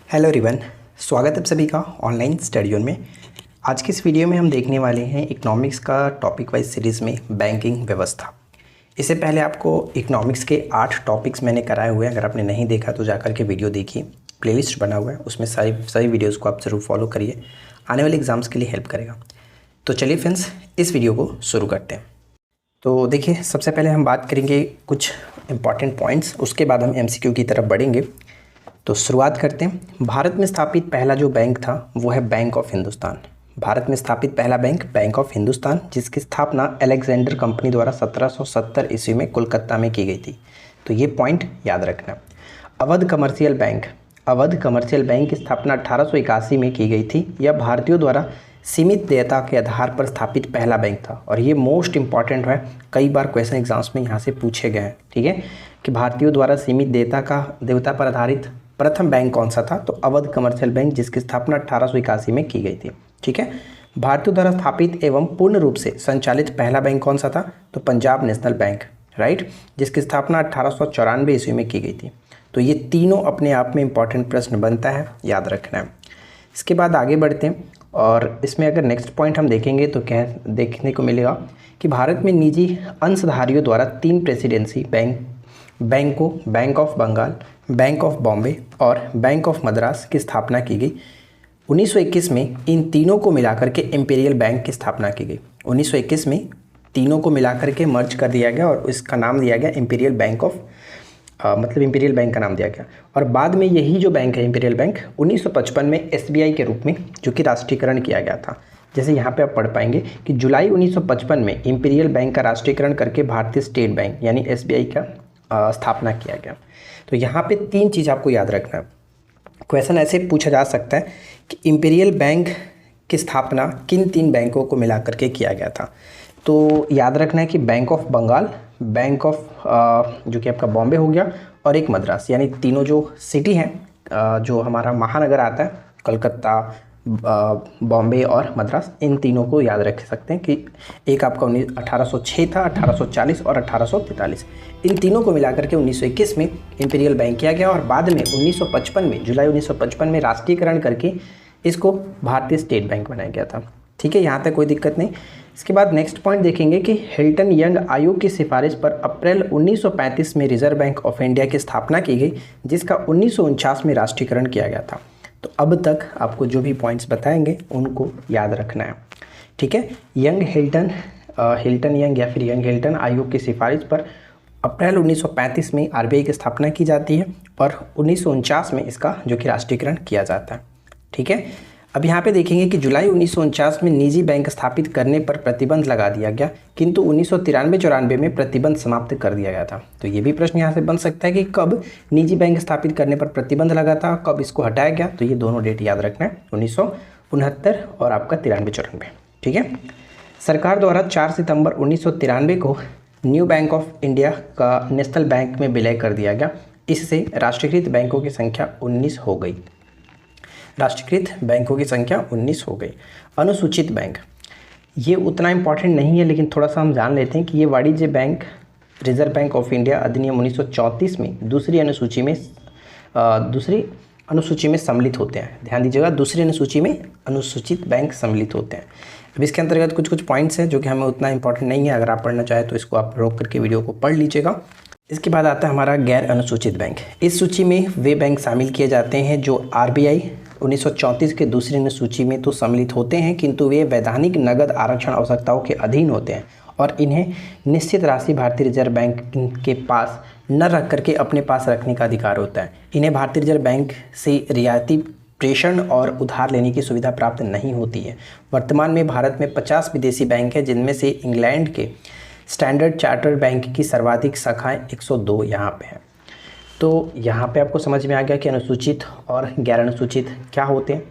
Hello everyone, स्वागत है आप सभी का ऑनलाइन स्टडी जोन में। आज की इस वीडियो में हम देखने वाले हैं इकोनॉमिक्स का टॉपिक वाइज सीरीज़ में बैंकिंग व्यवस्था। इससे पहले आपको इकोनॉमिक्स के 8 टॉपिक्स मैंने कराए हुए हैं। अगर आपने नहीं देखा तो जाकर के वीडियो देखिए, प्लेलिस्ट बना हुआ है, उसमें सभी वीडियोज़ को आप ज़रूर फॉलो करिए, आने वाले एग्जाम्स के लिए हेल्प करेगा। तो चलिए फ्रेंड्स, इस वीडियो को शुरू करते हैं। तो देखिए, सबसे पहले हम बात करेंगे कुछ इंपॉर्टेंट पॉइंट्स, उसके बाद हम MCQ की तरफ बढ़ेंगे। तो शुरुआत करते हैं। भारत में स्थापित पहला जो बैंक था वो है बैंक ऑफ हिंदुस्तान। भारत में स्थापित पहला बैंक ऑफ हिंदुस्तान, जिसकी स्थापना अलेक्जेंडर कंपनी द्वारा 1770 ईस्वी में कोलकाता में की गई थी। तो ये पॉइंट याद रखना। अवध कमर्शियल बैंक की स्थापना 1881 में की गई थी। यह भारतीयों द्वारा सीमित देयता के आधार पर स्थापित पहला बैंक था और ये मोस्ट इंपॉर्टेंट है, कई बार क्वेश्चन एग्जाम्स में यहाँ से पूछे गए हैं। ठीक है, कि भारतीयों द्वारा सीमित देयता पर आधारित प्रथम बैंक कौन सा था? तो अवध कमर्शियल बैंक, जिसकी स्थापना 1881 में की गई थी। ठीक है, भारतीयों द्वारा स्थापित एवं पूर्ण रूप से संचालित पहला बैंक कौन सा था? तो पंजाब नेशनल बैंक, राइट, जिसकी स्थापना 1894 ईस्वी में की गई थी। तो ये तीनों अपने आप में इंपॉर्टेंट प्रश्न बनता है, याद रखना है। इसके बाद आगे बढ़ते हैं और इसमें अगर नेक्स्ट पॉइंट हम देखेंगे तो क्या देखने को मिलेगा कि भारत में निजी अंशधारियों द्वारा 3 प्रेसिडेंसी बैंकों, bank of Bengal, bank of Bombay और बैंक ऑफ मद्रास की स्थापना की गई। 1921 में इन तीनों को मिलाकर के इंपीरियल बैंक की स्थापना की गई। 1921 में तीनों को मिलाकर के मर्ज कर दिया गया और इसका नाम दिया गया इंपीरियल बैंक इंपीरियल बैंक का नाम दिया गया। और बाद में यही जो बैंक है इंपीरियल बैंक 1955 में SBI के रूप में जो कि राष्ट्रीयकरण किया गया था। जैसे यहाँ पे आप पढ़ पाएंगे कि जुलाई 1955 में इंपीरियल बैंक का राष्ट्रीयकरण करके भारतीय स्टेट बैंक यानी SBI का स्थापना किया गया। तो यहाँ पे 3 चीज़ आपको याद रखना है। क्वेश्चन ऐसे पूछा जा सकता है कि इंपीरियल बैंक की स्थापना किन 3 बैंकों को मिलाकर के किया गया था? तो याद रखना है कि bank of Bengal, bank of जो कि आपका बॉम्बे हो गया और एक मद्रास, यानी तीनों जो सिटी हैं जो हमारा महानगर आता है, कलकत्ता, बॉम्बे और मद्रास, इन तीनों को याद रख सकते हैं कि एक आपका 1806 था, 1840 और 1843। इन तीनों को मिलाकर के 1921 में इंपीरियल बैंक किया गया और बाद में 1955 में जुलाई 1955 में राष्ट्रीयकरण करके इसको भारतीय स्टेट बैंक बनाया गया था। ठीक है, यहाँ तक कोई दिक्कत नहीं। इसके बाद नेक्स्ट पॉइंट देखेंगे कि हिल्टन यंग आयोग की सिफारिश पर अप्रैल 1935 में रिजर्व बैंक ऑफ इंडिया की स्थापना की गई, जिसका 1949 में राष्ट्रीयकरण किया गया था। तो अब तक आपको जो भी पॉइंट्स बताएंगे उनको याद रखना है। ठीक है, हिल्टन यंग या फिर यंग हिल्टन आयोग की सिफारिश पर अप्रैल 1935 में RBI की स्थापना की जाती है और 1949 में इसका जो कि राष्ट्रीयकरण किया जाता है। ठीक है, अब यहाँ पे देखेंगे कि जुलाई 1949 में निजी बैंक स्थापित करने पर प्रतिबंध लगा दिया गया, किंतु 1993-94 में प्रतिबंध समाप्त कर दिया गया था। तो ये भी प्रश्न यहाँ से बन सकता है कि कब निजी बैंक स्थापित करने पर प्रतिबंध लगा था, कब इसको हटाया गया? तो ये दोनों डेट याद रखना है, 1969 और आपका 93-94। ठीक है, सरकार द्वारा 4 सितंबर 1993 को न्यू बैंक ऑफ इंडिया का नेशनल बैंक में विलय कर दिया गया। इससे राष्ट्रीयकृत बैंकों की संख्या 19 हो गई। अनुसूचित बैंक, ये उतना इंपॉर्टेंट नहीं है, लेकिन थोड़ा सा हम जान लेते हैं कि ये वाणिज्य bank reserve bank of India अधिनियम 1934 में दूसरी अनुसूची में सम्मिलित होते हैं। ध्यान दीजिएगा, दूसरी अनुसूची में अनुसूचित बैंक सम्मिलित होते हैं। अब इसके अंतर्गत कुछ पॉइंट्स हैं जो कि हमें उतना इंपॉर्टेंट नहीं है। अगर आप पढ़ना चाहें तो इसको आप रोक करके वीडियो को पढ़ लीजिएगा। इसके बाद आता है हमारा गैर अनुसूचित बैंक। इस सूची में वे बैंक शामिल किए जाते हैं जो RBI 1934 के दूसरी अनुसूची में तो सम्मिलित होते हैं, किंतु वे वैधानिक नगद आरक्षण आवश्यकताओं के अधीन होते हैं और इन्हें निश्चित राशि भारतीय रिजर्व बैंक के पास न रख करके अपने पास रखने का अधिकार होता है। इन्हें भारतीय रिजर्व बैंक से रियायती प्रेषण और उधार लेने की सुविधा प्राप्त नहीं होती है। वर्तमान में भारत में 50 विदेशी बैंक हैं, जिनमें से इंग्लैंड के स्टैंडर्ड चार्टर्ड बैंक की सर्वाधिक शाखाएं 102 यहाँ पे हैं। तो यहाँ पे आपको समझ में आ गया कि अनुसूचित और गैर अनुसूचित क्या होते हैं।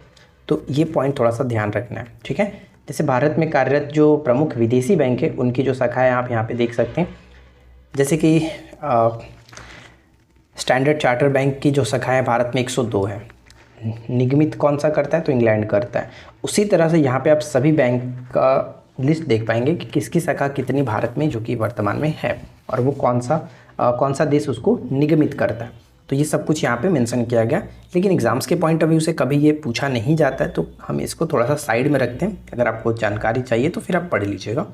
तो ये पॉइंट थोड़ा सा ध्यान रखना है। ठीक है, जैसे भारत में कार्यरत जो प्रमुख विदेशी बैंक है उनकी जो शाखाएं आप यहाँ पे देख सकते हैं, जैसे कि स्टैंडर्ड चार्टर्ड बैंक की जो शाखाएं भारत में 102 है। निगमित कौन सा करता है? तो इंग्लैंड करता है। उसी तरह से यहाँ पे आप सभी बैंक का लिस्ट देख पाएंगे कि किसकी शाखा कितनी भारत में जो कि वर्तमान में है और वो कौन सा देश उसको निगमित करता है। तो ये सब कुछ यहाँ पे मेंशन किया गया, लेकिन एग्जाम्स के पॉइंट ऑफ व्यू से कभी ये पूछा नहीं जाता है, तो हम इसको थोड़ा सा साइड में रखते हैं। अगर आपको जानकारी चाहिए तो फिर आप पढ़ लीजिएगा।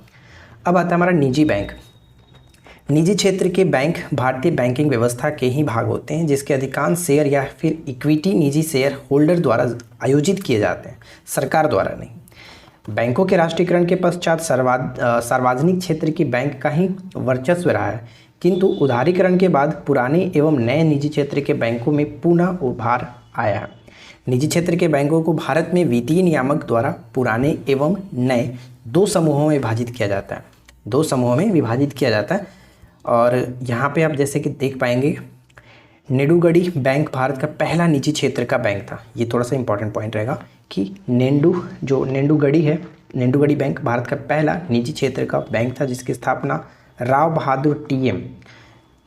अब आता है हमारा निजी बैंक। निजी क्षेत्र के बैंक भारतीय बैंकिंग व्यवस्था के ही भाग होते हैं, जिसके अधिकांश शेयर या फिर इक्विटी निजी शेयर होल्डर द्वारा आयोजित किए जाते हैं, सरकार द्वारा नहीं। बैंकों के राष्ट्रीयकरण के पश्चात सार्वजनिक क्षेत्र की बैंक का ही वर्चस्व रहा है, किंतु उदारीकरण के बाद पुराने एवं नए निजी क्षेत्र के बैंकों में पुनः उभार आया है। निजी क्षेत्र के बैंकों को भारत में वित्तीय नियामक द्वारा पुराने एवं नए दो समूहों में विभाजित किया जाता है, दो समूहों में विभाजित किया जाता है। और यहाँ पे आप जैसे कि देख पाएंगे, नेडुगढ़ी बैंक भारत का पहला निजी क्षेत्र का बैंक था। ये थोड़ा सा इंपॉर्टेंट पॉइंट रहेगा कि नेडुगढ़ी है, नेडुगढ़ी बैंक भारत का पहला निजी क्षेत्र का बैंक था, जिसकी स्थापना राव बहादुर टीएम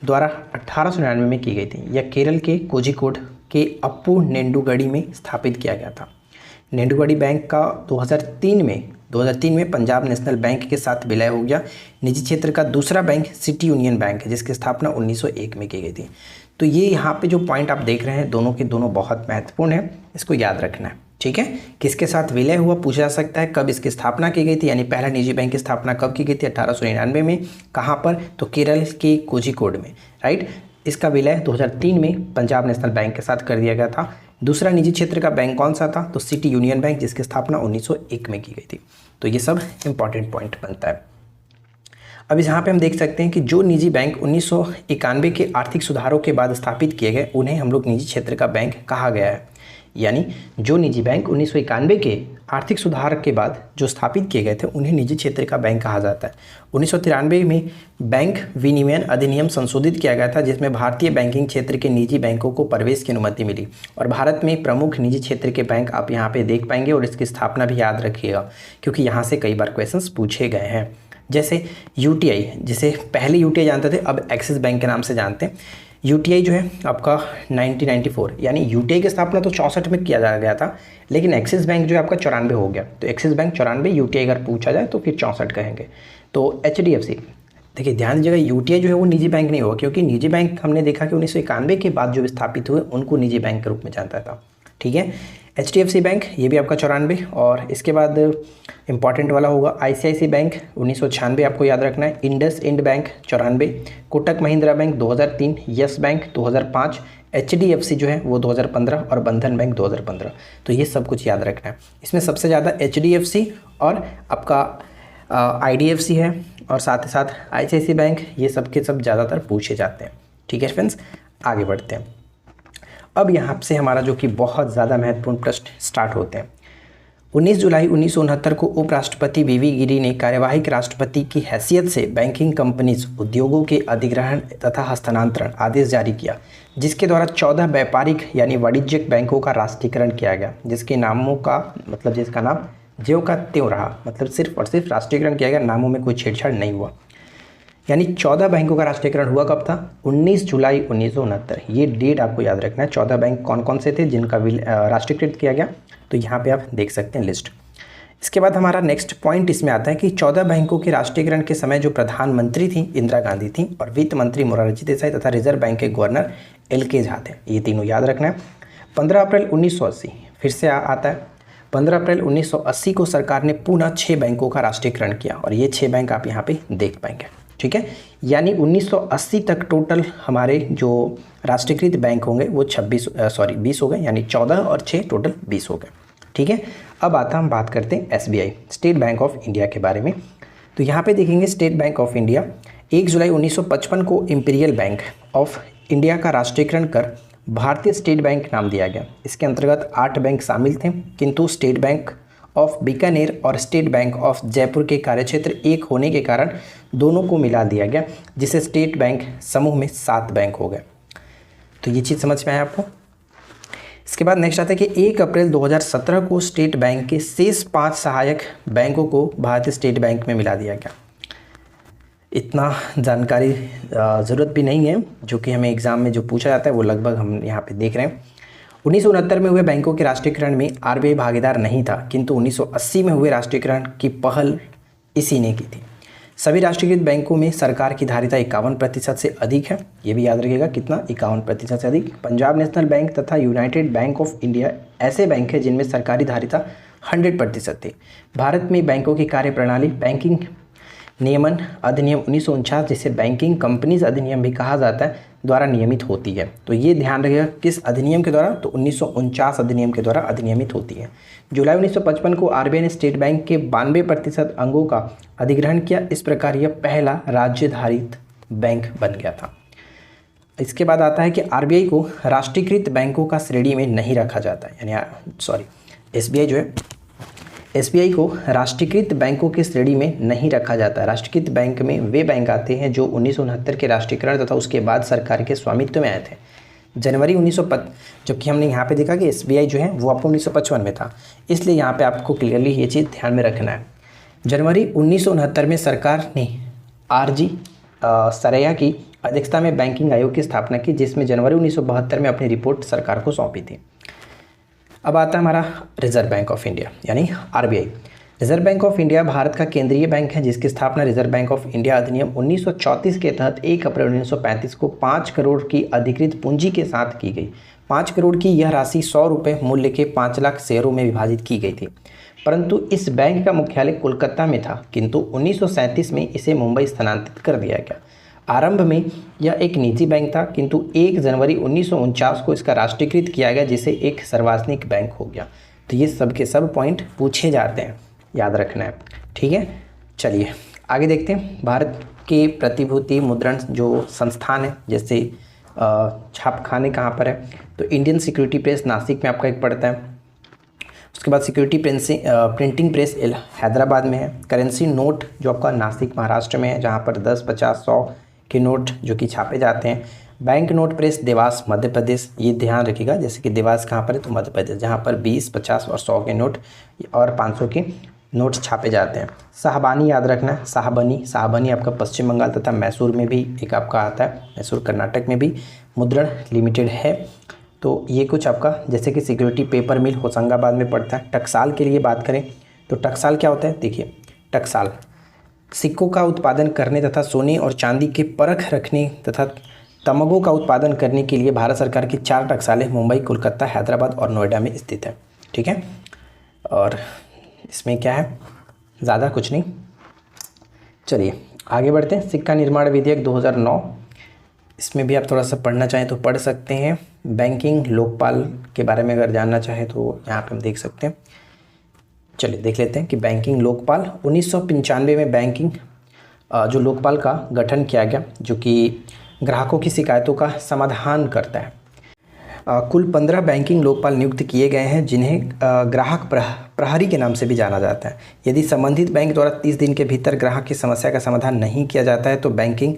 द्वारा 1899 में की गई थी। यह केरल के कोझिकोड के अप्पू नेडुगढ़ी में स्थापित किया गया था। नेडुगढ़ी बैंक का 2003 में पंजाब नेशनल बैंक के साथ विलय हो गया। निजी क्षेत्र का दूसरा बैंक सिटी यूनियन बैंक है, जिसकी स्थापना 1901 में की गई थी। तो ये यहाँ पे जो पॉइंट आप देख रहे हैं, दोनों के दोनों बहुत महत्वपूर्ण है, इसको याद रखना है, ठीक है। किसके साथ विलय हुआ पूछा जा सकता है, कब इसकी स्थापना की गई थी, यानी पहला निजी बैंक की स्थापना कब की गई थी, 1899 में। कहाँ पर, तो केरल के कोझिकोड में, राइट। इसका विलय 2003 में पंजाब नेशनल बैंक के साथ कर दिया गया था। दूसरा निजी क्षेत्र का बैंक कौन सा था, तो सिटी यूनियन बैंक, जिसकी स्थापना 1901 में की गई थी। तो ये सब इंपॉर्टेंट पॉइंट बनता है। अब यहाँ पे हम देख सकते हैं कि जो निजी बैंक 1991 के आर्थिक सुधारों के बाद स्थापित किए गए, उन्हें हम लोग निजी क्षेत्र का बैंक कहा गया है। यानी जो निजी बैंक 1991 के आर्थिक सुधार के बाद जो स्थापित किए गए थे, उन्हें निजी क्षेत्र का बैंक कहा जाता है। 1993 में बैंक विनियमन अधिनियम संशोधित किया गया था, जिसमें भारतीय बैंकिंग क्षेत्र के निजी बैंकों को प्रवेश की अनुमति मिली। और भारत में प्रमुख निजी क्षेत्र के बैंक आप यहाँ पे देख पाएंगे, और इसकी स्थापना भी याद रखिएगा, क्योंकि यहाँ से कई बार क्वेश्चंस पूछे गए हैं। जैसे यूटीआई, जिसे पहले यूटीआई जानते थे, अब एक्सिस बैंक के नाम से जानते हैं। यूटीआई जो है आपका 1994, यानी यूटीआई की स्थापना तो 64 में किया गया था, लेकिन एक्सिस बैंक जो है आपका 94 हो गया। तो एक्सिस बैंक 94, यूटीआई अगर पूछा जाए तो फिर 64 कहेंगे। तो एचडीएफसी, देखिए ध्यान दीजिएगा, यूटीआई जो है वो निजी बैंक नहीं होगा, क्योंकि निजी बैंक हमने देखा कि 1991 के बाद जो स्थापित हुए उनको निजी बैंक के रूप में जानता था, ठीक है। एचडीएफसी बैंक ये भी आपका 94, और इसके बाद इंपॉर्टेंट वाला होगा आईसीआईसी बैंक 1996 आपको याद रखना है। IndusInd bank 94, Kotak Mahindra bank 2003, Yes bank 2005, HDFC जो है वो 2015 और बंधन बैंक 2015। तो ये सब कुछ याद रखना है। इसमें सबसे ज़्यादा एचडीएफसी और आपका आईडीएफसी है, और साथ ही साथ आईसीआईसी बैंक, ये सब के सब ज़्यादातर पूछे जाते हैं, ठीक है फ्रेंड्स। आगे बढ़ते हैं। अब यहाँ से हमारा जो कि बहुत ज़्यादा महत्वपूर्ण प्रश्न स्टार्ट होते हैं। 19 जुलाई 1969 को उपराष्ट्रपति वीवी गिरी ने कार्यवाहक राष्ट्रपति की हैसियत से बैंकिंग कंपनीज उद्योगों के अधिग्रहण तथा हस्तांतरण आदेश जारी किया, जिसके द्वारा 14 व्यापारिक यानी वाणिज्यिक बैंकों का राष्ट्रीयकरण किया गया, जिसके नामों का मतलब जिसका नाम ज्यों का त्यों रहा, मतलब सिर्फ और सिर्फ राष्ट्रीयकरण किया गया, नामों में कोई छेड़छाड़ नहीं हुआ। यानी 14 बैंकों का राष्ट्रीयकरण हुआ कब था, 19 जुलाई 1969। ये डेट आपको याद रखना है। 14 बैंक कौन कौन से थे जिनका राष्ट्रीयकृत किया गया, तो यहाँ पे आप देख सकते हैं लिस्ट। इसके बाद हमारा नेक्स्ट पॉइंट इसमें आता है कि 14 बैंकों के राष्ट्रीयकरण के समय जो प्रधानमंत्री थी इंदिरा गांधी थी, और वित्त मंत्री मोरारजी देसाई तथा रिजर्व बैंक के गवर्नर एल.के. झा थे। ये तीनों याद रखना है। 15 अप्रैल 1980 फिर से आता है। 15 अप्रैल 1980 को सरकार ने पुनः 6 बैंकों का राष्ट्रीयकरण किया, और ये 6 बैंक आप यहाँ पे देख पाएंगे, ठीक है। यानी 1980 तक टोटल हमारे जो राष्ट्रीयकृत बैंक होंगे वो 20 हो गए, यानी 14 और 6 टोटल 20 हो गए, ठीक है। अब हम बात करते हैं SBI, state bank of India के बारे में। तो यहाँ पे देखेंगे स्टेट बैंक ऑफ इंडिया 1 जुलाई 1955 को इंपीरियल बैंक ऑफ इंडिया का राष्ट्रीयकरण कर भारतीय स्टेट बैंक नाम दिया गया। इसके अंतर्गत 8 बैंक शामिल थे, किंतु स्टेट बैंक ऑफ बीकानेर और स्टेट बैंक ऑफ जयपुर के कार्यक्षेत्र एक होने के कारण दोनों को मिला दिया गया, जिसे स्टेट बैंक समूह में 7 बैंक हो गए। तो ये चीज़ समझ में आया आपको। इसके बाद नेक्स्ट आता है कि 1 अप्रैल 2017 को स्टेट बैंक के शेष 5 सहायक बैंकों को भारतीय स्टेट बैंक में मिला दिया गया। इतना जानकारी ज़रूरत भी नहीं है, जो कि हमें एग्ज़ाम में जो पूछा जाता है वो लगभग हम यहाँ पे देख रहे हैं। 1969 में हुए बैंकों के राष्ट्रीयकरण में आरबीआई भागीदार नहीं था, किंतु 1980 में हुए राष्ट्रीयकरण की पहल इसी ने की थी। सभी राष्ट्रीयकृत बैंकों में सरकार की धारिता 51% से अधिक है, ये भी याद रखिएगा, कितना, 51% से अधिक। पंजाब नेशनल बैंक तथा यूनाइटेड बैंक ऑफ इंडिया ऐसे बैंक हैं जिनमें सरकारी धारिता 100% थी। भारत में बैंकों की कार्यप्रणाली बैंकिंग नियमन अधिनियम 1949, जिसे बैंकिंग कंपनीज अधिनियम भी कहा जाता है, द्वारा नियमित होती है। तो ये ध्यान रखिएगा, किस अधिनियम के द्वारा, तो 1949 अधिनियम के द्वारा अधिनियमित होती है। जुलाई 1955 को आरबीआई ने स्टेट बैंक के 92% अंगों का अधिग्रहण किया। इस प्रकार यह पहला राज्यधारित बैंक बन गया था। इसके बाद आता है कि आरबीआई को राष्ट्रीयकृत बैंकों का श्रेणी में नहीं रखा जाता है, यानी एसबीआई जो है, एसबीआई को राष्ट्रीयकृत बैंकों की श्रेणी में नहीं रखा जाता है। राष्ट्रीयकृत बैंक में वे बैंक आते हैं जो 1969 के राष्ट्रीयकरण तथा उसके बाद सरकार के स्वामित्व में आए थे। जनवरी 1955, जबकि हमने यहाँ पे देखा कि एसबीआई जो है वो आपको 1955 में था, इसलिए यहाँ पे आपको क्लियरली ये चीज़ ध्यान में रखना है। जनवरी 1969 में सरकार ने आरजी सरैया की अध्यक्षता में बैंकिंग आयोग की स्थापना की, जिसमें जनवरी 1972 में अपनी रिपोर्ट सरकार को सौंपी थी। अब आता है हमारा रिजर्व बैंक ऑफ इंडिया यानी RBI. Reserve bank of India Bharat का केंद्रीय बैंक है, जिसकी स्थापना रिजर्व बैंक ऑफ इंडिया अधिनियम 1934 के तहत 1 अप्रैल 1935 को 5 करोड़ की अधिकृत पूंजी के साथ की गई। 5 करोड़ की यह राशि 100 रुपये मूल्य के 5 लाख शेयरों में विभाजित की गई थी, परंतु इस बैंक का मुख्यालय कोलकाता में था, किंतु 1937 में इसे मुंबई स्थानांतरित कर दिया गया। आरंभ में यह एक निजी बैंक था, किंतु 1 जनवरी 1949 को इसका राष्ट्रीयकृत किया गया, जिसे एक सार्वजनिक बैंक हो गया। तो ये सब के सब पॉइंट पूछे जाते हैं, याद रखना है, ठीक है। चलिए आगे देखते हैं। भारत के प्रतिभूति मुद्रण जो संस्थान है, जैसे छापखाने कहाँ पर है, तो इंडियन सिक्योरिटी प्रेस नासिक में आपका एक पड़ता है। उसके बाद सिक्योरिटी प्रिंटिंग प्रेस हैदराबाद में है। करेंसी नोट जो आपका नासिक महाराष्ट्र में है, जहाँ पर 10, 50, 100 के नोट जो कि छापे जाते हैं। Bank note press Dewas Madhya Pradesh, ये ध्यान रखिएगा, जैसे कि देवास कहाँ पर है, तो मध्य प्रदेश, जहाँ पर 20, 50 और 100 के नोट और 500 के नोट छापे जाते हैं। साहबानी याद रखना है, साहबानी आपका पश्चिम बंगाल तथा मैसूर में भी एक आपका आता है, मैसूर कर्नाटक में भी मुद्रण लिमिटेड है। तो ये कुछ आपका, जैसे कि सिक्योरिटी पेपर मिल होशंगाबाद में पड़ता है। टकसाल के लिए बात करें तो टकसाल क्या होता है, देखिए टकसाल सिक्कों का उत्पादन करने तथा सोने और चांदी के परख रखने तथा तमगों का उत्पादन करने के लिए भारत सरकार की 4 टकसालें मुंबई, कोलकाता, हैदराबाद और नोएडा में स्थित है, ठीक है। और इसमें क्या है, ज़्यादा कुछ नहीं। चलिए आगे बढ़ते हैं। सिक्का निर्माण विधेयक 2009, इसमें भी आप थोड़ा सा पढ़ना चाहें तो पढ़ सकते हैं। बैंकिंग लोकपाल के बारे में अगर जानना चाहें तो यहाँ पे हम देख सकते हैं। चलिए देख लेते हैं कि बैंकिंग लोकपाल 1995 में बैंकिंग जो लोकपाल का गठन किया गया, जो कि ग्राहकों की शिकायतों का समाधान करता है। कुल 15 बैंकिंग लोकपाल नियुक्त किए गए हैं, जिन्हें ग्राहक प्रहरी के नाम से भी जाना जाता है। यदि संबंधित बैंक द्वारा 30 दिन के भीतर ग्राहक की समस्या का समाधान नहीं किया जाता है तो बैंकिंग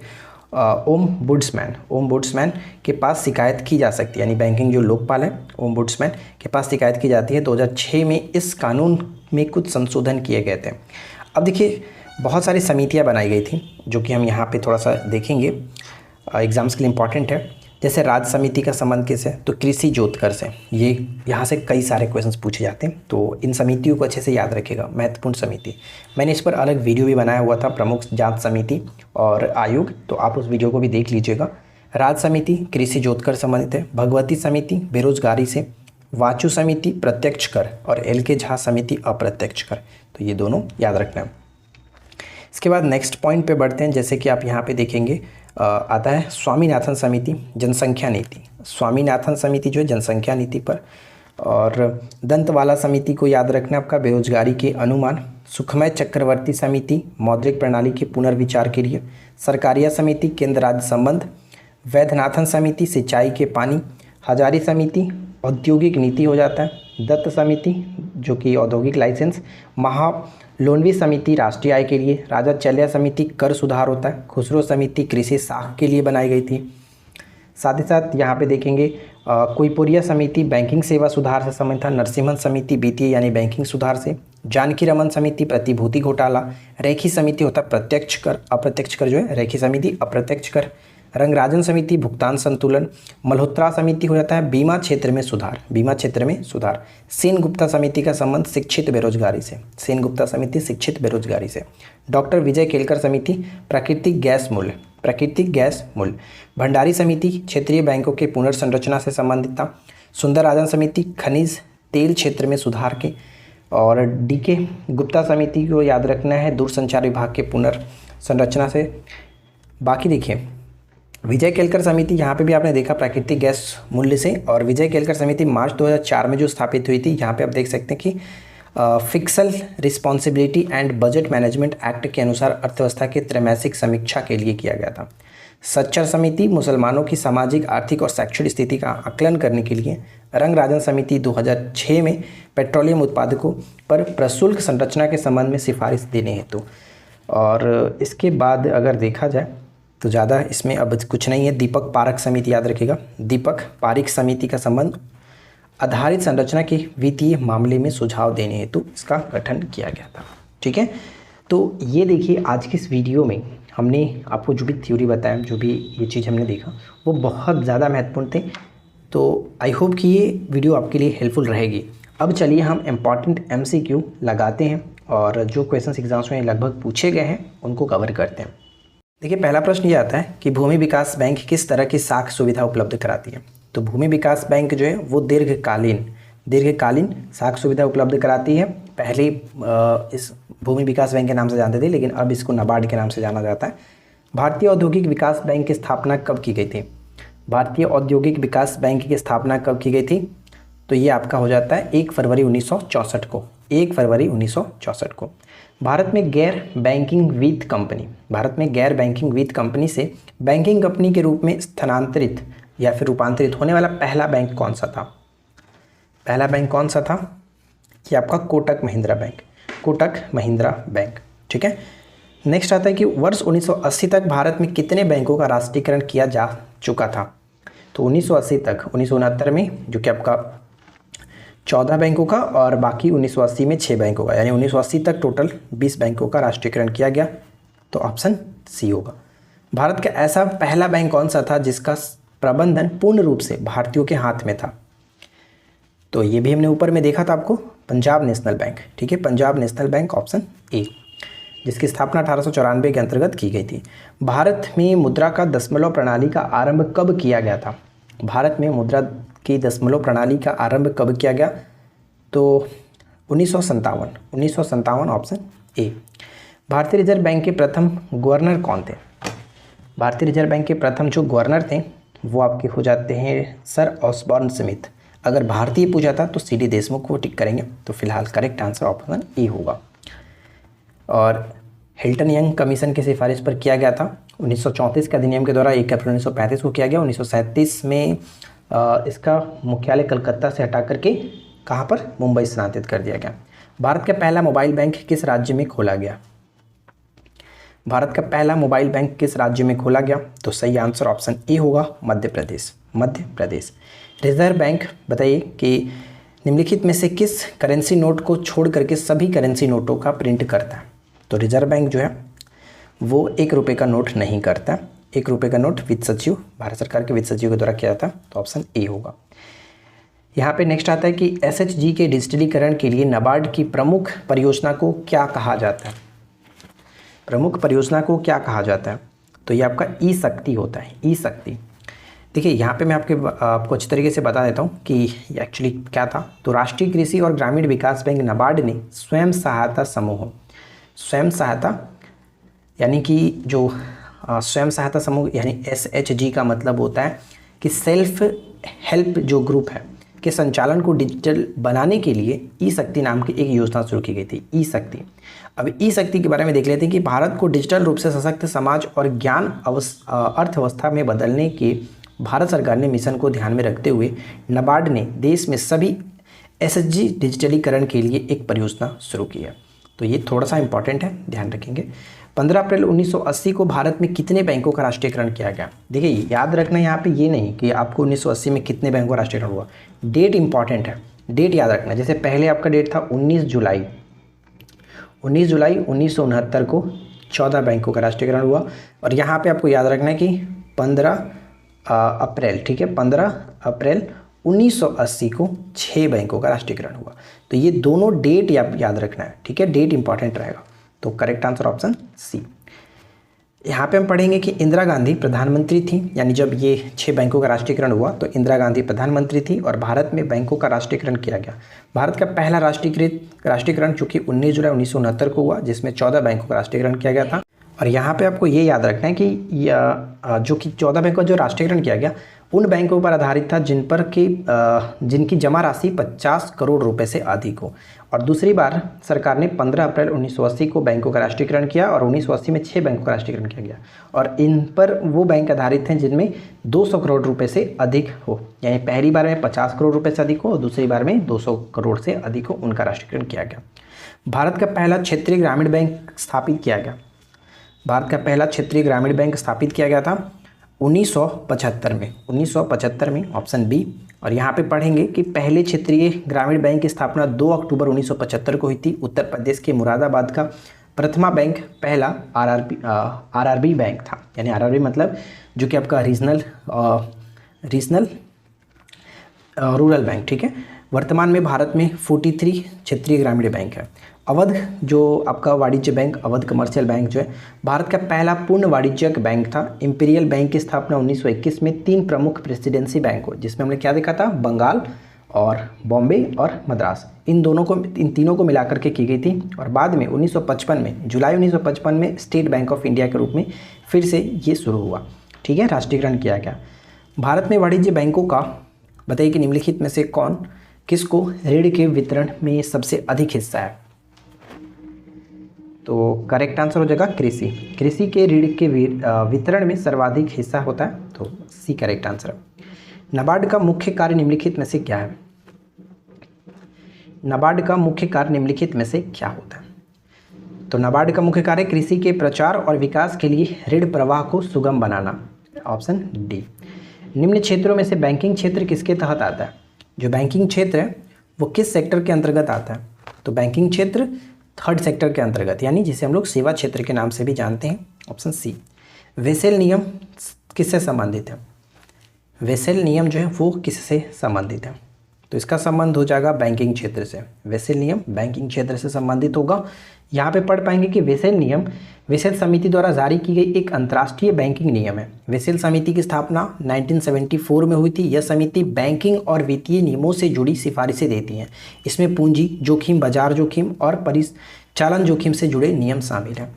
ओम्बुड्समैन के पास शिकायत की जा सकती है, यानी बैंकिंग जो लोकपाल है ओम्बुड्समैन के पास शिकायत की जाती है। 2006 में इस कानून में कुछ संशोधन किए गए थे। अब देखिए बहुत सारी समितियां बनाई गई थी, जो कि हम यहाँ पे थोड़ा सा देखेंगे, एग्जाम्स के लिए इम्पॉर्टेंट है। जैसे राज्य समिति का संबंध किससे, तो कृषि जोतकर से, ये यहाँ से कई सारे क्वेश्चंस पूछे जाते हैं, तो इन समितियों को अच्छे से याद रखिएगा। महत्वपूर्ण समिति, मैंने इस पर अलग वीडियो भी बनाया हुआ था, प्रमुख जांच समिति और आयोग, तो आप उस वीडियो को भी देख लीजिएगा। राज्य समिति कृषि जोतकर संबंधित है। भगवती समिति बेरोजगारी से। वाचु समिति प्रत्यक्ष कर और एल के झा समिति अप्रत्यक्ष कर, तो ये दोनों याद रखना है। इसके बाद नेक्स्ट पॉइंट पे बढ़ते हैं। जैसे कि आप यहाँ पे देखेंगे आता है स्वामीनाथन समिति जनसंख्या नीति, स्वामीनाथन समिति जो है जनसंख्या नीति पर। और दंतवाला समिति को याद रखना आपका बेरोजगारी के अनुमान। सुखमय चक्रवर्ती समिति मौद्रिक प्रणाली के पुनर्विचार के लिए। सरकारिया समिति केंद्र राज्य संबंध। वैद्यनाथन समिति सिंचाई के पानी। हजारी समिति औद्योगिक नीति हो जाता है। दत्त समिति जो कि औद्योगिक लाइसेंस। महालोनवी समिति राष्ट्रीय आय के लिए। राजा चल्या समिति कर सुधार होता है। खुसरो समिति कृषि साख के लिए बनाई गई थी। साथ ही साथ यहाँ पे देखेंगे कुइपुरिया समिति बैंकिंग सेवा सुधार से संबंधित था। नरसिम्हन समिति वित्तीय यानी बैंकिंग सुधार से। जानकी रमन समिति प्रतिभूति घोटाला। रेखी समिति होता है प्रत्यक्ष कर, अप्रत्यक्ष कर जो है रेखी समिति अप्रत्यक्ष कर। रंगराजन समिति भुगतान संतुलन, मल्होत्रा समिति हो जाता है बीमा क्षेत्र में सुधार, बीमा क्षेत्र में सुधार, सेन गुप्ता समिति का संबंध शिक्षित बेरोजगारी से, सेन गुप्ता समिति शिक्षित बेरोजगारी से, डॉक्टर विजय केलकर समिति प्राकृतिक गैस मूल्य, प्राकृतिक गैस मूल्य, भंडारी समिति क्षेत्रीय बैंकों के पुनर्संरचना से संबंधित था, सुंदरराजन समिति खनिज तेल क्षेत्र में सुधार के, और डीके गुप्ता समिति को याद रखना है दूरसंचार विभाग के पुनर्संरचना से। बाकी देखिए विजय केलकर समिति, यहाँ पे भी आपने देखा प्राकृतिक गैस मूल्य से, और विजय केलकर समिति मार्च 2004 में जो स्थापित हुई थी, यहाँ पे आप देख सकते हैं कि pixel responsibility and budget management act के अनुसार अर्थव्यवस्था के त्रैमासिक समीक्षा के लिए किया गया था। सच्चर समिति मुसलमानों की सामाजिक आर्थिक और शैक्षणिक स्थिति का आकलन करने के लिए, रंगराजन समिति 2006 में पेट्रोलियम उत्पादकों पर प्रशुल्क संरचना के संबंध में सिफारिश देने हेतु। और इसके बाद अगर देखा जाए तो ज़्यादा इसमें अब कुछ नहीं है। दीपक पारख समिति याद रखिएगा, दीपक पारिक समिति का संबंध आधारित संरचना के वित्तीय मामले में सुझाव देने हेतु इसका गठन किया गया था। ठीक है, तो ये देखिए आज की इस वीडियो में हमने आपको जो भी थ्योरी बताया, जो भी ये चीज़ हमने देखा वो बहुत ज़्यादा महत्वपूर्ण थे। तो आई होप कि ये वीडियो आपके लिए हेल्पफुल रहेगी। अब चलिए हम इम्पॉर्टेंट MCQ लगाते हैं और जो क्वेश्चंस एग्जाम्स में लगभग पूछे गए हैं उनको कवर करते हैं। देखिए पहला प्रश्न ये आता है कि भूमि विकास बैंक किस तरह की साख सुविधा उपलब्ध कराती है। तो भूमि विकास बैंक जो है वो दीर्घकालीन साख सुविधा उपलब्ध कराती है। पहले इस भूमि विकास बैंक के नाम से जानते थे, लेकिन अब इसको नाबार्ड के नाम से जाना जाता है। भारतीय औद्योगिक विकास बैंक की स्थापना कब की गई थी? भारतीय औद्योगिक विकास बैंक की स्थापना कब की गई थी? तो ये आपका हो जाता है 1 फरवरी 1964 को, 1 फरवरी 1964 को। भारत में गैर बैंकिंग वित्त कंपनी से बैंकिंग कंपनी के रूप में स्थानांतरित या फिर रूपांतरित होने वाला पहला बैंक कौन सा था? पहला बैंक कौन सा था? कि आपका कोटक महिंद्रा बैंक, कोटक महिंद्रा बैंक। ठीक है, नेक्स्ट आता है कि वर्ष 1980 तक भारत में कितने बैंकों का राष्ट्रीयकरण किया जा चुका था? तो 1980 तक, 1969 में जो कि आपका 14 बैंकों का और बाकी 1980 में 6 बैंकों का, यानी 1980 तक टोटल 20 बैंकों का राष्ट्रीयकरण किया गया। तो ऑप्शन सी होगा। भारत का ऐसा पहला बैंक कौन सा था जिसका प्रबंधन पूर्ण रूप से भारतीयों के हाथ में था? तो ये भी हमने ऊपर में देखा था आपको, पंजाब नेशनल बैंक। ठीक है, Punjab national bank option A, जिसकी स्थापना 1894 के अंतर्गत की गई थी। भारत में मुद्रा का दशमलव प्रणाली का आरंभ कब किया गया था? भारत में मुद्रा की दशमलव प्रणाली का आरंभ कब किया गया? तो 1957 ऑप्शन ए। भारतीय रिजर्व बैंक के प्रथम गवर्नर कौन थे? भारतीय रिजर्व बैंक के प्रथम जो गवर्नर थे वो आपके हो जाते हैं सर ऑसबॉर्न स्मिथ। अगर भारतीय पूछा था तो CD देशमुख को टिक करेंगे। तो फिलहाल करेक्ट आंसर ऑप्शन ए होगा। और हिल्टन यंग कमीशन की सिफारिश पर किया गया था 1934 के अधिनियम के द्वारा 1 अप्रैल 1935 को किया गया। 1937 में इसका मुख्यालय कलकत्ता से हटा करके कहाँ पर? मुंबई स्थानांतरित कर दिया गया। भारत का पहला मोबाइल बैंक किस राज्य में खोला गया? भारत का पहला मोबाइल बैंक किस राज्य में खोला गया? तो सही आंसर ऑप्शन ए होगा, मध्य प्रदेश, मध्य प्रदेश। रिजर्व बैंक बताइए कि निम्नलिखित में से किस करेंसी नोट को छोड़ करके सभी करेंसी नोटों का प्रिंट करता है? तो रिजर्व बैंक जो है वो 1 रुपये का नोट नहीं करता। 1 रुपये का नोट वित्त सचिव, भारत सरकार के वित्त सचिव के द्वारा किया जाता। तो ऑप्शन ए होगा। यहाँ पे नेक्स्ट आता है कि SHG के डिजिटलीकरण के लिए नाबार्ड की प्रमुख परियोजना को क्या कहा जाता है? प्रमुख परियोजना को क्या कहा जाता है? तो ये आपका ई शक्ति होता है, ई शक्ति। देखिए यहाँ पे मैं आपको अच्छी तरीके से बता देता हूँ कि एक्चुअली क्या था। तो राष्ट्रीय कृषि और ग्रामीण विकास बैंक नाबार्ड ने स्वयं सहायता समूह, स्वयं सहायता यानी कि जो स्वयं सहायता समूह यानी SHG का मतलब होता है कि सेल्फ हेल्प जो ग्रुप है के संचालन को डिजिटल बनाने के लिए ई शक्ति नाम की एक योजना शुरू की गई थी, ई शक्ति। अब ई शक्ति के बारे में देख लेते हैं कि भारत को डिजिटल रूप से सशक्त समाज और ज्ञान अर्थव्यवस्था में बदलने के भारत सरकार ने मिशन को ध्यान में रखते हुए नाबार्ड ने देश में सभी SHG डिजिटलीकरण के लिए एक परियोजना शुरू की है। तो ये थोड़ा सा इंपॉर्टेंट है, ध्यान रखेंगे। 15 अप्रैल 1980 को भारत में कितने बैंकों का राष्ट्रीयकरण किया गया? देखिए याद रखना यहाँ पे ये नहीं कि आपको 1980 में कितने बैंकों का राष्ट्रीयकरण हुआ, डेट इंपॉर्टेंट है, डेट याद रखना। जैसे पहले आपका डेट था 19 जुलाई 1969 को 14 बैंकों का राष्ट्रीयकरण हुआ। और यहाँ पे आपको याद रखना है कि 15 अप्रैल, ठीक है, 15 अप्रैल 1980 को 6 बैंकों का राष्ट्रीयकरण हुआ। तो ये दोनों डेट याद रखना है, ठीक है, डेट इंपॉर्टेंट रहेगा। तो करेक्ट आंसर ऑप्शन सी। यहाँ पे हम पढ़ेंगे कि इंदिरा गांधी प्रधानमंत्री थी, यानी जब ये 6 बैंकों का राष्ट्रीयकरण हुआ तो इंदिरा गांधी प्रधानमंत्री थी और भारत में बैंकों का राष्ट्रीयकरण किया गया। भारत का पहला राष्ट्रीयकरण चूँकि 19 जुलाई 1969 को हुआ, जिसमें 14 बैंकों का राष्ट्रीयकरण किया गया था। और यहाँ पे आपको ये याद रखना है कि जो कि 14 बैंकों का जो राष्ट्रीयकरण किया गया उन बैंकों पर आधारित था जिनकी जमा राशि 50 करोड़ रुपए से अधिक हो। और दूसरी बार सरकार ने 15 अप्रैल 1980 को बैंकों का राष्ट्रीयकरण किया और 1980 में 6 बैंकों का राष्ट्रीयकरण किया गया। और इन पर वो बैंक आधारित हैं जिनमें 200 करोड़ रुपए से अधिक हो, यानी पहली बार में 50 करोड़ रुपए से अधिक हो और दूसरी बार में 200 करोड़ से अधिक हो, उनका राष्ट्रीयकरण किया गया। भारत का पहला क्षेत्रीय ग्रामीण बैंक स्थापित किया गया। भारत का पहला क्षेत्रीय ग्रामीण बैंक स्थापित किया गया था 1975 में, ऑप्शन बी। और यहाँ पे पढ़ेंगे कि पहले क्षेत्रीय ग्रामीण बैंक की स्थापना 2 अक्टूबर 1975 को हुई थी। उत्तर प्रदेश के मुरादाबाद का प्रथमा बैंक पहला आरआरबी बैंक था, यानी आरआरबी मतलब जो कि आपका रीजनल रूरल बैंक, ठीक है। वर्तमान में भारत में 43 क्षेत्रीय ग्रामीण बैंक है। अवध जो आपका वाणिज्य बैंक, अवध कमर्शियल बैंक जो है भारत का पहला पूर्ण वाणिज्यिक बैंक था। इंपीरियल बैंक की स्थापना 1921 में 3 प्रमुख प्रेसिडेंसी बैंक हो, जिसमें हमने क्या देखा था, बंगाल और बॉम्बे और मद्रास, इन तीनों को मिलाकर के की गई थी। और बाद में 1955 में, जुलाई 1955 में स्टेट बैंक ऑफ इंडिया के रूप में फिर से ये शुरू हुआ, ठीक है, राष्ट्रीयकरण किया गया। भारत में वाणिज्य बैंकों का बताइए कि निम्नलिखित में से किसको ऋण के वितरण में सबसे अधिक हिस्सा है। तो करेक्ट आंसर हो जाएगा कृषि के ऋण के वितरण में सर्वाधिक हिस्सा होता है, तो सी करेक्ट आंसर। नाबार्ड का मुख्य कार्य निम्नलिखित में से क्या है। नाबार्ड का मुख्य कार्य निम्नलिखित में से क्या होता है। तो नाबार्ड का मुख्य कार्य कृषि के प्रचार और विकास के लिए ऋण प्रवाह को सुगम बनाना, ऑप्शन डी। निम्न क्षेत्रों में से बैंकिंग क्षेत्र किसके तहत आता है। जो बैंकिंग क्षेत्र है वो किस सेक्टर के अंतर्गत आता है। तो बैंकिंग क्षेत्र 3rd सेक्टर के अंतर्गत, यानी जिसे हम लोग सेवा क्षेत्र के नाम से भी जानते हैं, ऑप्शन सी। वेसेल नियम किससे संबंधित है। वेसेल नियम जो है वो किससे संबंधित है, तो इसका संबंध हो जाएगा बैंकिंग क्षेत्र से। वेसेल नियम बैंकिंग क्षेत्र से संबंधित होगा। यहाँ पे पढ़ पाएंगे कि वेसेल नियम वेसेल समिति द्वारा जारी की गई एक अंतर्राष्ट्रीय बैंकिंग नियम है। वेसेल समिति की स्थापना 1974 में हुई थी। यह समिति बैंकिंग और वित्तीय नियमों से जुड़ी सिफारिशें देती हैं। इसमें पूंजी जोखिम, बाजार जोखिम और परिचालन जोखिम से जुड़े नियम शामिल हैं।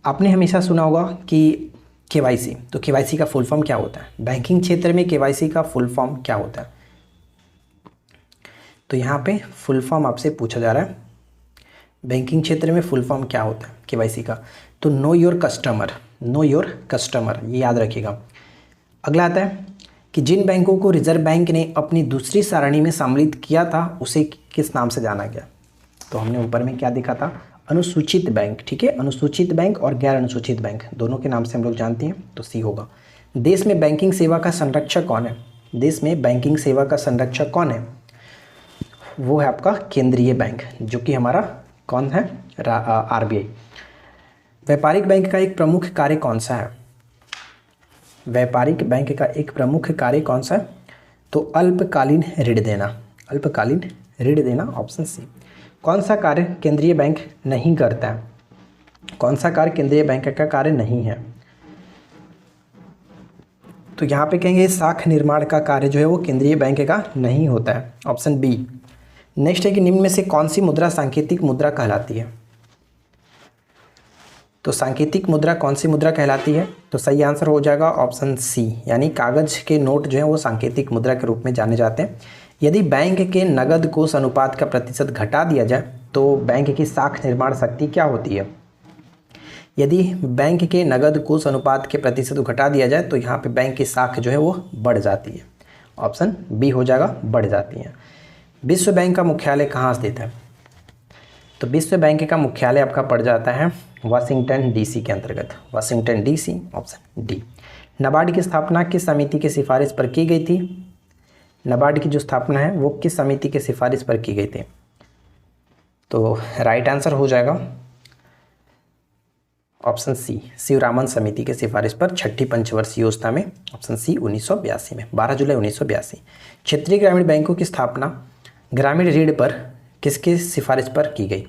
आपने हमेशा सुना होगा कि केवाईसी, तो केवाईसी का फुल फॉर्म क्या होता है। बैंकिंग क्षेत्र में केवाईसी का फुल फॉर्म क्या होता है, तो यहाँ पे फुल फॉर्म आपसे पूछा जा रहा है, बैंकिंग क्षेत्र में फुल फॉर्म क्या होता है केवाईसी का। तो know your customer, know your customer, ये याद रखिएगा। अगला आता है कि जिन बैंकों को रिजर्व बैंक ने अपनी दूसरी सारणी में सम्मिलित किया था उसे किस नाम से जाना गया। तो हमने ऊपर में क्या देखा था, अनुसूचित बैंक, ठीक है, अनुसूचित बैंक और गैर अनुसूचित बैंक दोनों के नाम से हम लोग जानते हैं, तो सी होगा। देश में बैंकिंग सेवा का संरक्षक कौन है। देश में बैंकिंग सेवा का संरक्षक कौन है, वो है आपका केंद्रीय बैंक, जो कि हमारा कौन है, आरबीआई। व्यापारिक बैंक का एक प्रमुख कार्य कौन सा है। व्यापारिक बैंक का एक प्रमुख कार्य कौन सा है, तो अल्पकालीन ऋण देना, अल्पकालीन ऋण देना, ऑप्शन सी। कौन सा कार्य केंद्रीय बैंक नहीं करता है, कौन सा कार्य केंद्रीय बैंक का कार्य नहीं है। तो यहाँ पे कहेंगे साख निर्माण का कार्य जो है वो केंद्रीय बैंक का नहीं होता है, ऑप्शन बी। नेक्स्ट है कि निम्न में से कौन सी मुद्रा सांकेतिक मुद्रा कहलाती है। तो सांकेतिक मुद्रा कौन सी मुद्रा कहलाती है, तो सही आंसर हो जाएगा ऑप्शन सी, यानी कागज के नोट जो है वो सांकेतिक मुद्रा के रूप में जाने जाते हैं। यदि बैंक के नगद कोष अनुपात का प्रतिशत घटा दिया जाए तो बैंक की साख निर्माण शक्ति क्या होती है। यदि बैंक के नगद कोष अनुपात के प्रतिशत को घटा दिया जाए तो यहाँ पे बैंक की साख जो है वो बढ़ जाती है, ऑप्शन बी हो जाएगा, बढ़ जाती है। विश्व बैंक का मुख्यालय कहाँ स्थित है। तो विश्व बैंक का मुख्यालय आपका पड़ जाता है वाशिंगटन डीसी के अंतर्गत, Washington DC, option D. NABARD की स्थापना किस समिति की सिफारिश पर की गई थी। नाबार्ड की जो स्थापना है वो किस समिति की सिफारिश पर की गई थी, तो राइट आंसर हो जाएगा ऑप्शन सी शिवरामन समिति के सिफारिश पर छठी पंचवर्षीय योजना में, ऑप्शन सी 1982 में, 12 जुलाई 1982। क्षेत्रीय ग्रामीण बैंकों की स्थापना ग्रामीण ऋण पर किसके सिफारिश पर की गई?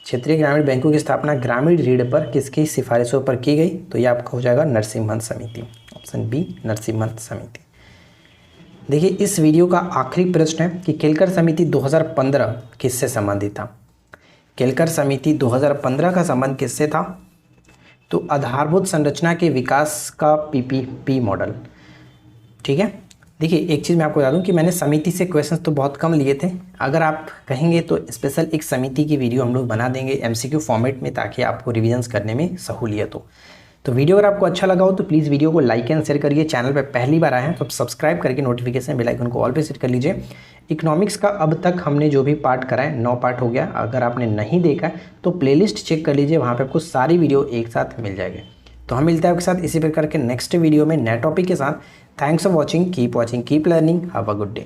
क्षेत्रीय ग्रामीण बैंकों की स्थापना ग्रामीण ऋण पर किसकी सिफारिशों पर की गई? तो ये आपका हो जाएगा नरसिम्हन समिति, ऑप्शन बी नरसिम्हन समिति। देखिए इस वीडियो का आखिरी प्रश्न है कि केलकर समिति 2015 किससे संबंधित था? केलकर समिति 2015 का संबंध किससे था? तो आधारभूत संरचना के विकास का पीपीपी मॉडल। ठीक है, देखिए एक चीज़ मैं आपको बता दूं कि मैंने समिति से क्वेश्चंस तो बहुत कम लिए थे। अगर आप कहेंगे तो स्पेशल एक समिति की वीडियो हम लोग बना देंगे एमसीक्यू फॉर्मेट में, ताकि आपको रिविजन्स करने में सहूलियत हो। तो वीडियो अगर आपको अच्छा लगा हो तो प्लीज़ वीडियो को लाइक एंड शेयर करिए। चैनल पर पहली बार आए हैं तो आप सब्सक्राइब करके नोटिफिकेशन बेल आइकन को ऑल पे सेट कर लीजिए। इकोनॉमिक्स का अब तक हमने जो भी पार्ट करा है 9 पार्ट हो गया। अगर आपने नहीं देखा है तो प्लेलिस्ट चेक कर लीजिए, वहाँ पर आपको सारी वीडियो एक साथ मिल जाएगी। तो हम मिलते हैं आपके साथ इसी प्रकार के नेक्स्ट वीडियो में नए टॉपिक के साथ। Thanks for watching, keep learning, have a good day.